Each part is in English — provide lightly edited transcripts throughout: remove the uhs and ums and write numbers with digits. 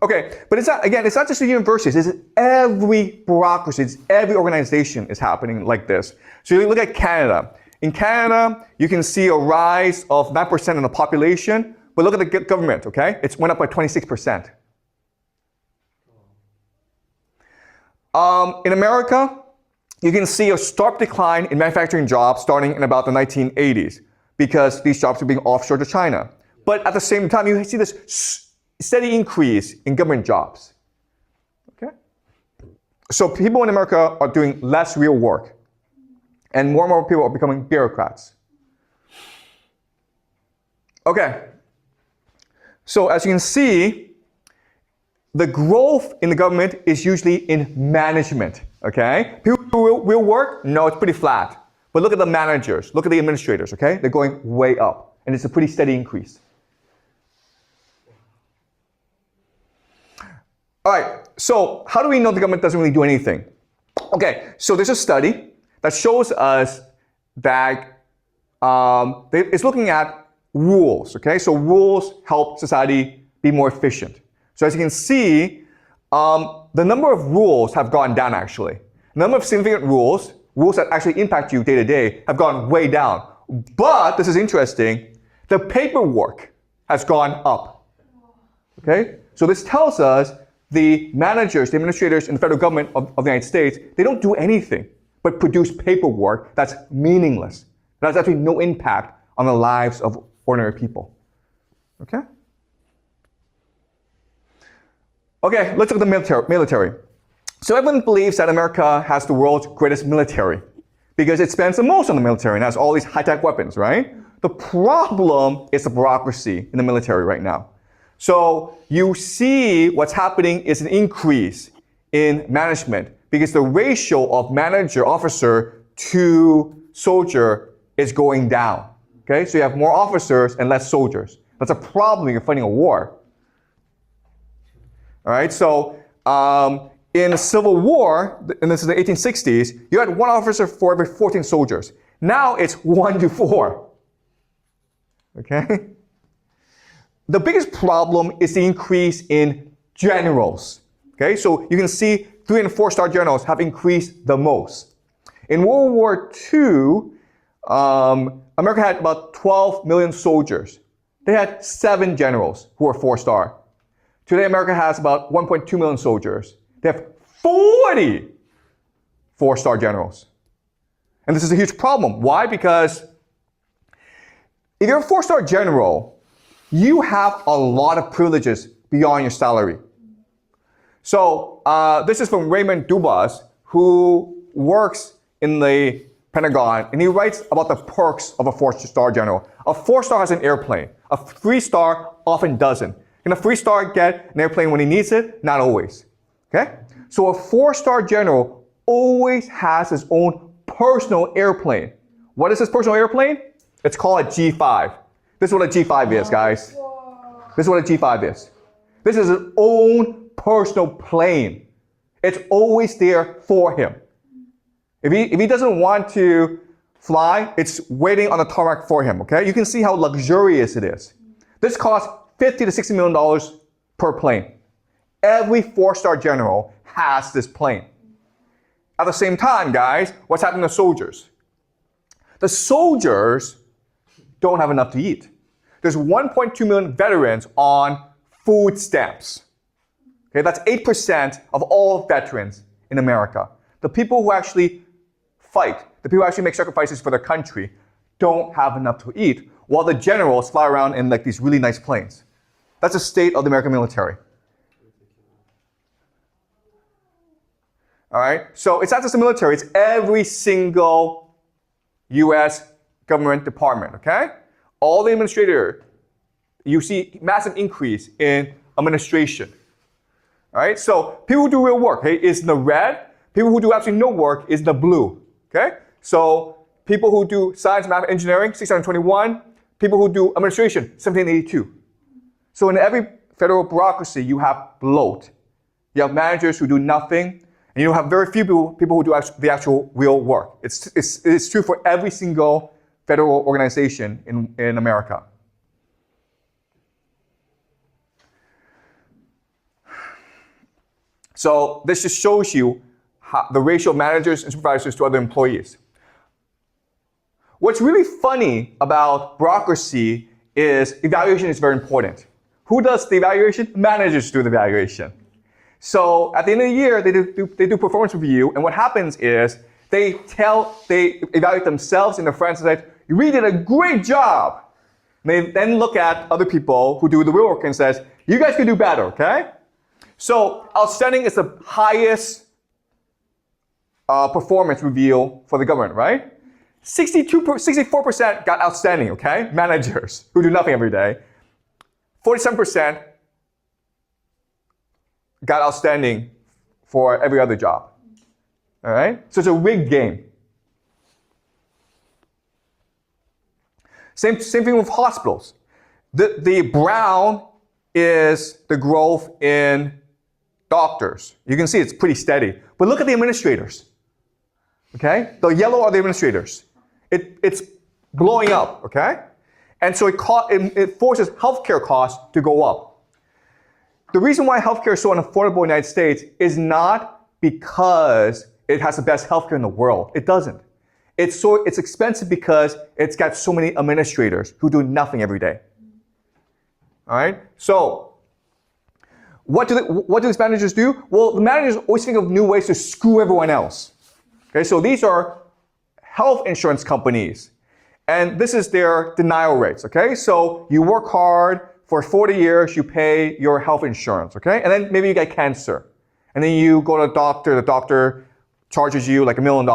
Okay, but it's not, again, it's not just the universities, it's every bureaucracy, it's every organization is happening like this. So you look at Canada. In Canada, you can see a rise of 9% in the population, but look at the government, okay? It's went up by 26%. In America, you can see a sharp decline in manufacturing jobs starting in about the 1980s because these jobs are being offshored to China. But at the same time, you see this steady increase in government jobs. Okay? So people in America are doing less real work, and more people are becoming bureaucrats. Okay. So as you can see, the growth in the government is usually in management. Okay? People who will work? No, it's pretty flat. But look at the managers, look at the administrators, okay? They're going way up, and it's a pretty steady increase. All right, so how do we know the government doesn't really do anything? Okay, so there's a study that shows us that it's looking at rules, okay? So rules help society be more efficient. So as you can see, the number of rules have gone down actually. The number of significant rules that actually impact you day to day have gone way down. But, this is interesting, the paperwork has gone up. Okay? So this tells us the managers, the administrators in the federal government of the United States, they don't do anything but produce paperwork that's meaningless. That has actually no impact on the lives of ordinary people. Okay? Okay, let's look at the military. So everyone believes that America has the world's greatest military because it spends the most on the military and has all these high-tech weapons, right? The problem is the bureaucracy in the military right now. So you see what's happening is an increase in management because the ratio of manager, officer to soldier is going down. Okay, so you have more officers and less soldiers. That's a problem when you're fighting a war. All right, so in the Civil War, and this is the 1860s, you had one officer for every 14 soldiers. Now it's 1 to 4. Okay? The biggest problem is the increase in generals. Okay, so you can see 3- and 4-star generals have increased the most. In World War II, America had about 12 million soldiers. They had 7 generals who were 4-star. Today, America has about 1.2 million soldiers. They have 40 4-star generals. And this is a huge problem. Why? Because if you're a 4-star general, you have a lot of privileges beyond your salary. So this is from Raymond Dubas, who works in the Pentagon, and he writes about the perks of a 4-star general. A 4-star has an airplane. A 3-star often doesn't. Can a 3-star get an airplane when he needs it? Not always. Okay? So a 4-star general always has his own personal airplane. What is his personal airplane? It's called a G5. This is what a G5 is, guys. This is what a G5 is. This is his own personal plane. It's always there for him. If he doesn't want to fly, it's waiting on the tarmac for him, okay? You can see how luxurious it is. This costs $50 to $60 million per plane. Every 4-star general has this plane. At the same time, guys, what's happening to soldiers? The soldiers don't have enough to eat. There's 1.2 million veterans on food stamps. Okay, that's 8% of all veterans in America. The people who actually fight, the people who actually make sacrifices for their country, don't have enough to eat, while the generals fly around in like these really nice planes. That's the state of the American military. All right, so it's not just the military, it's every single US government department, okay? All the administrators, you see massive increase in administration. All right, so people who do real work, okay, is in the red. People who do absolutely no work is in the blue, okay? So people who do science, math, engineering, 621. People who do administration, 1782. So in every federal bureaucracy, you have bloat. You have managers who do nothing, and you have very few people who do the actual real work. It's true for every single federal organization in America. So this just shows you the ratio of managers and supervisors to other employees. What's really funny about bureaucracy is evaluation is very important. Who does the evaluation? Managers do the evaluation. So at the end of the year, they do performance review, and what happens is they evaluate themselves and their friends and say, "You really did a great job." And they then look at other people who do the real work and says, "You guys can do better, okay?" So outstanding is the highest performance review for the government, right? 64% got outstanding, okay? Managers who do nothing every day. 47% got outstanding for every other job. All right? So it's a rigged game. Same thing with hospitals. The brown is the growth in doctors. You can see it's pretty steady. But look at the administrators. Okay? The yellow are the administrators. It's blowing up, okay? And so it forces healthcare costs to go up. The reason why healthcare is so unaffordable in the United States is not because it has the best healthcare in the world. It doesn't. It's expensive because it's got so many administrators who do nothing every day. All right? So what do these managers do? Well, the managers always think of new ways to screw everyone else. Okay, so these are health insurance companies. And this is their denial rates, okay? So you work hard for 40 years, you pay your health insurance, okay? And then maybe you get cancer. And then you go to the doctor charges you like $1 million.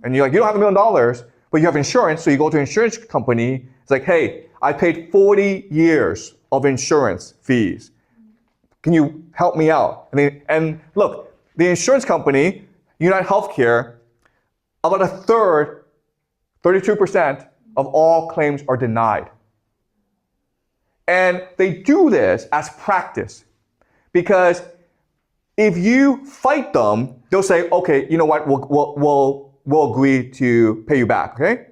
And you're like, you don't have $1 million, but you have insurance, so you go to an insurance company. It's like, hey, I paid 40 years of insurance fees. Can you help me out? And look, the insurance company, United Healthcare, about a third, 32% of all claims are denied. And they do this as practice because if you fight them, they'll say, okay, you know what, we'll agree to pay you back, okay?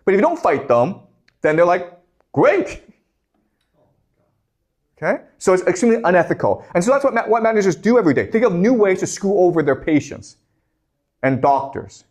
But if you don't fight them, then they're like, great. Okay? So it's extremely unethical. And so that's what managers do every day. Think of new ways to screw over their patients and doctors.